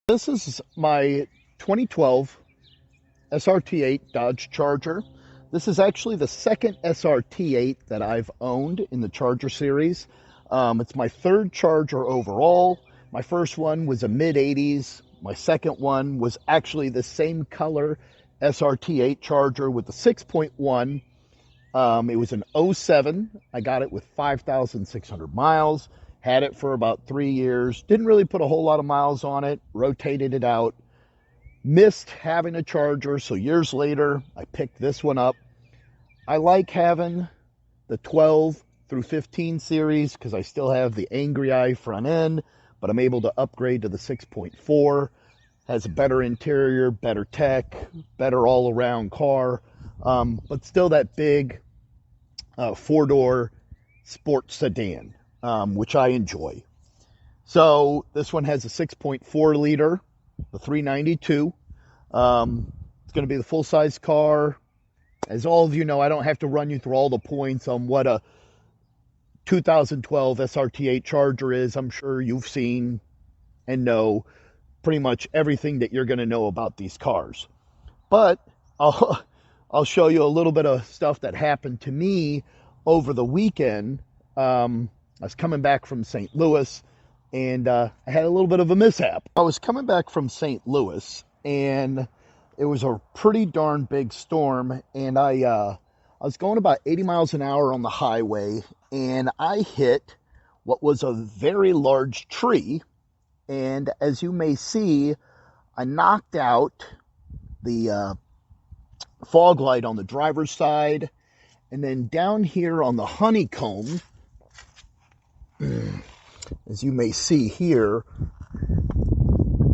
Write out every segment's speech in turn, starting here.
This is my 2012 SRT8 Dodge Charger. This is actually the second SRT8 that I've owned in the Charger series. It's my third Charger overall. My first one was a mid-80s. My second one was actually the same color SRT8 Charger with the 6.1. It was an '07. I got it with 5,600 miles. Had it for about 3 years. Didn't really put a whole lot of miles on it. Rotated it out. Missed having a Charger, so years later, I picked this one up. I like having the 12 through 15 series because I still have the Angry Eye front end, but I'm able to upgrade to the 6.4. Has a better interior, better tech, better all-around car, but still that big four-door sports sedan, which I enjoy. So this one has a 6.4 liter, the 392. It's going to be the full-size car. As all of you know, I don't have to run you through all the points on what a 2012 SRT8 Charger is. I'm sure you've seen and know pretty much everything that you're going to know about these cars. But I'll show you a little bit of stuff that happened to me over the weekend. I was coming back from St. Louis, and I had a little bit of a mishap. I was coming back from St. Louis, and it was a pretty darn big storm, and I was going about 80 miles an hour on the highway, and I hit what was a very large tree. And as you may see, I knocked out the fog light on the driver's side, and then down here on the honeycomb, as you may see here,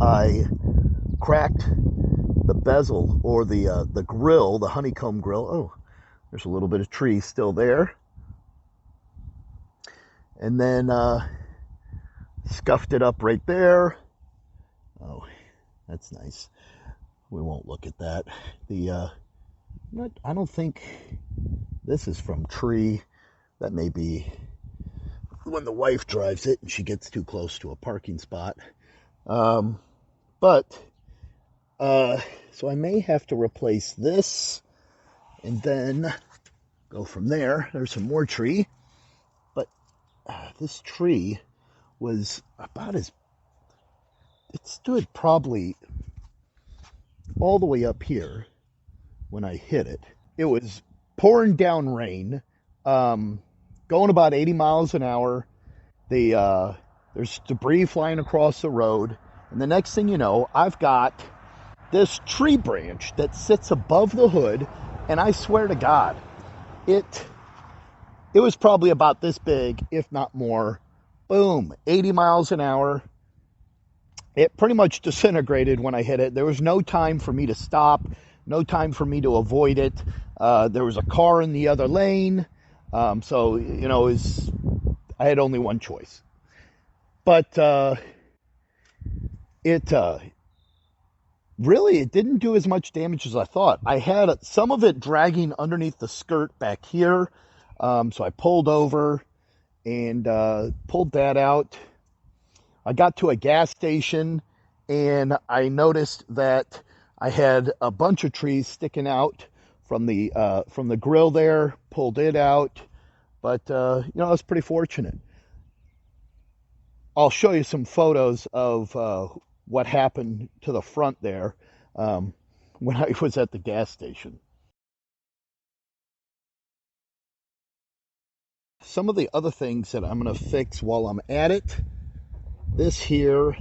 I cracked the bezel, or the grill, the honeycomb grill. Oh, there's a little bit of tree still there. And then scuffed it up right there. Oh, that's nice. We won't look at that. I don't think this is from tree. That may be when the wife drives it and she gets too close to a parking spot. So I may have to replace this and then go from there. There's some more tree, but this tree was about as, it stood probably all the way up here when I hit it. It was pouring down rain, going about 80 miles an hour. There's debris flying across the road, and the next thing you know, I've got this tree branch that sits above the hood, and I swear to God, it was probably about this big, if not more. Boom, 80 miles an hour. It pretty much disintegrated when I hit it. There was no time for me to stop, no time for me to avoid it. There was a car in the other lane. So, you know, I had only one choice. But it didn't do as much damage as I thought. I had some of it dragging underneath the skirt back here. So I pulled over and pulled that out. I got to a gas station, and I noticed that I had a bunch of trees sticking out from the grill there. Pulled it out, but I was pretty fortunate. I'll show you some photos of what happened to the front there when I was at the gas station. Some of the other things that I'm going to fix while I'm at it, this here,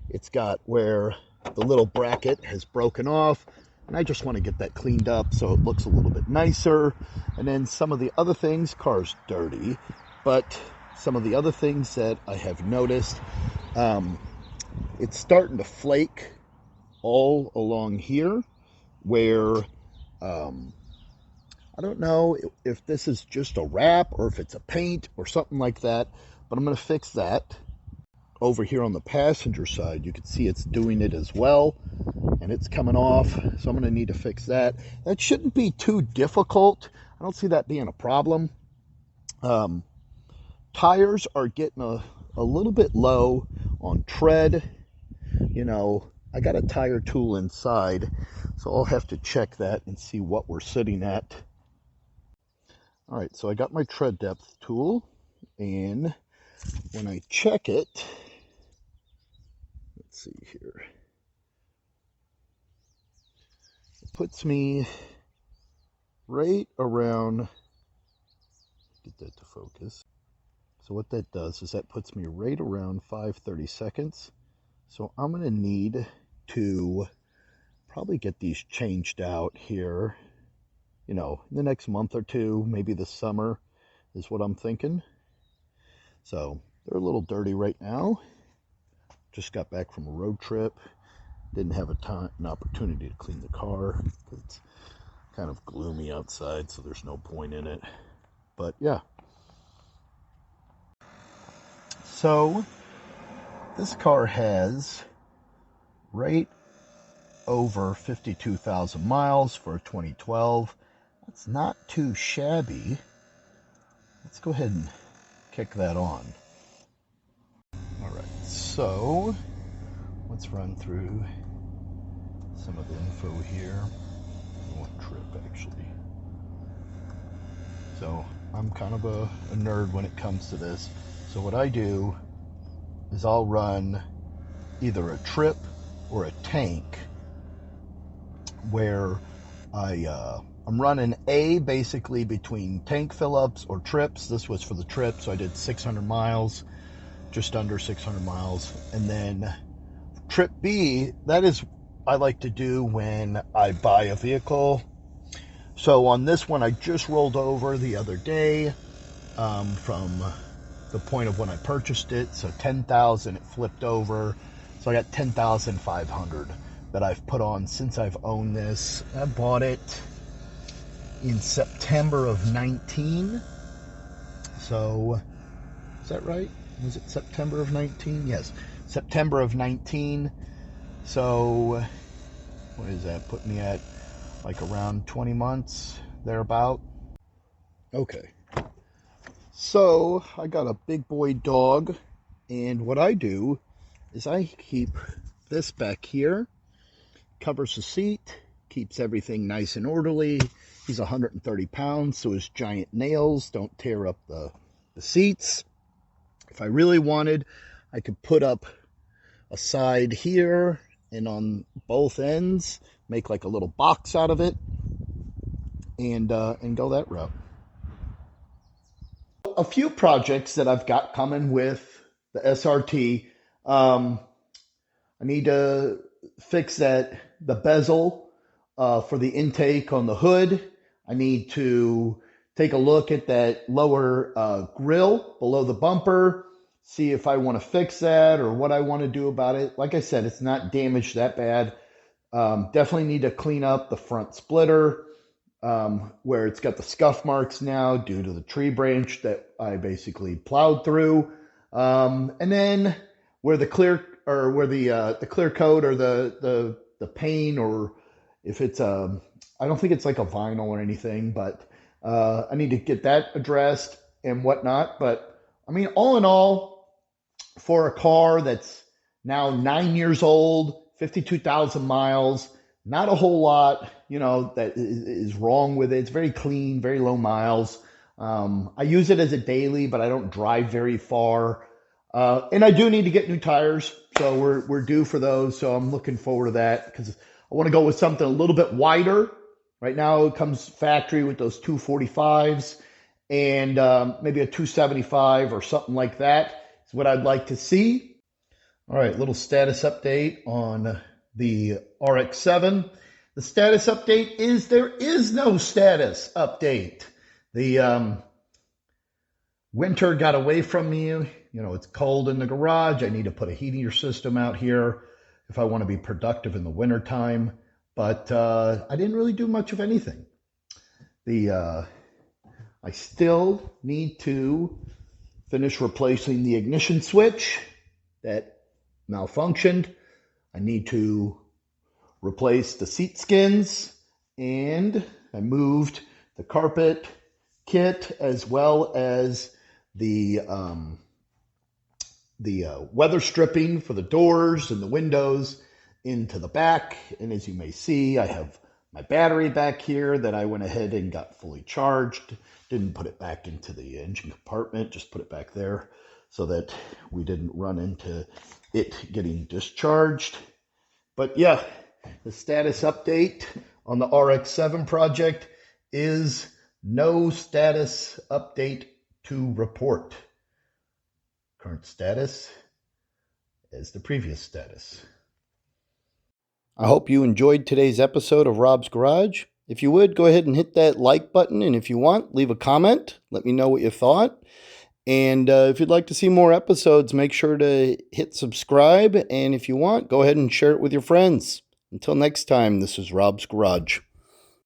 it's got where the little bracket has broken off, and I just want to get that cleaned up so it looks a little bit nicer. And then some of the other things, car's dirty, but some of the other things that I have noticed, it's starting to flake all along here where I don't know if this is just a wrap or if it's a paint or something like that, but I'm going to fix that. Over here on the passenger side, you can see it's doing it as well, and it's coming off, so I'm going to need to fix that. That shouldn't be too difficult. I don't see that being a problem. Tires are getting a little bit low on tread. I got a tire tool inside, so I'll have to check that and see what we're sitting at. All right, so I got my tread depth tool, and when I check it, let's see here, it puts me right around, get that to focus. So what that does is that puts me right around 5:30 seconds. So I'm going to need to probably get these changed out here, in the next month or two, maybe this summer is what I'm thinking. So they're a little dirty right now. Just got back from a road trip. Didn't have an opportunity to clean the car because it's kind of gloomy outside, so there's no point in it. But yeah. So this car has right over 52,000 miles for 2012. That's not too shabby. Let's go ahead and kick that on. All right, so let's run through some of the info here. One trip, actually. So I'm kind of a nerd when it comes to this. So what I do is I'll run either a trip or a tank where I'm running basically between tank fill-ups or trips. This was for the trip, so I did 600 miles, just under 600 miles. And then trip B, that is I like to do when I buy a vehicle. So on this one, I just rolled over the other day from the point of when I purchased it. So 10,000, it flipped over. So I got 10,500 that I've put on since I've owned this. I bought it in September of 19. So is that right? Was it September of 19? Yes, September of 19. So what is that? Put me at like around 20 months, thereabout. Okay. So I got a big boy dog, and what I do is I keep this back here, covers the seat, keeps everything nice and orderly. He's 130 pounds, so his giant nails don't tear up the seats. If I really wanted, I could put up a side here and on both ends, make like a little box out of it, and go that route. A few projects that I've got coming with the SRT. I need to fix the bezel for the intake on the hood. I need to take a look at that lower grill below the bumper, see if I want to fix that or what I want to do about it. Like I said, it's not damaged that bad. Definitely need to clean up the front splitter where it's got the scuff marks now due to the tree branch that I basically plowed through. And then where the clear coat or the paint, or if it's I don't think it's like a vinyl or anything, but I need to get that addressed and whatnot. But I mean, all in all, for a car that's now 9 years old, 52,000 miles, not a whole lot, that is wrong with it. It's very clean, very low miles. I use it as a daily, but I don't drive very far. And I do need to get new tires, so we're due for those. So I'm looking forward to that because I want to go with something a little bit wider. Right now it comes factory with those 245s and maybe a 275 or something like that is what I'd like to see. All right, little status update on the RX-7. The status update is there is no status update. The winter got away from me. It's cold in the garage. I need to put a heating system out here if I want to be productive in the wintertime. But I didn't really do much of anything. I still need to finish replacing the ignition switch that malfunctioned. I need to replace the seat skins, and I moved the carpet kit as well as the weather stripping for the doors and the windows into the back. And as you may see, I have my battery back here that I went ahead and got fully charged. Didn't put it back into the engine compartment, just put it back there so that we didn't run into it getting discharged. But yeah, the status update on the RX-7 project is no status update to report. Current status as the previous status. I hope you enjoyed today's episode of Rob's Garage. If you would, go ahead and hit that like button, and if you want, leave a comment. Let me know what you thought. And if you'd like to see more episodes, make sure to hit subscribe. And if you want, go ahead and share it with your friends. Until next time, this is Rob's Garage.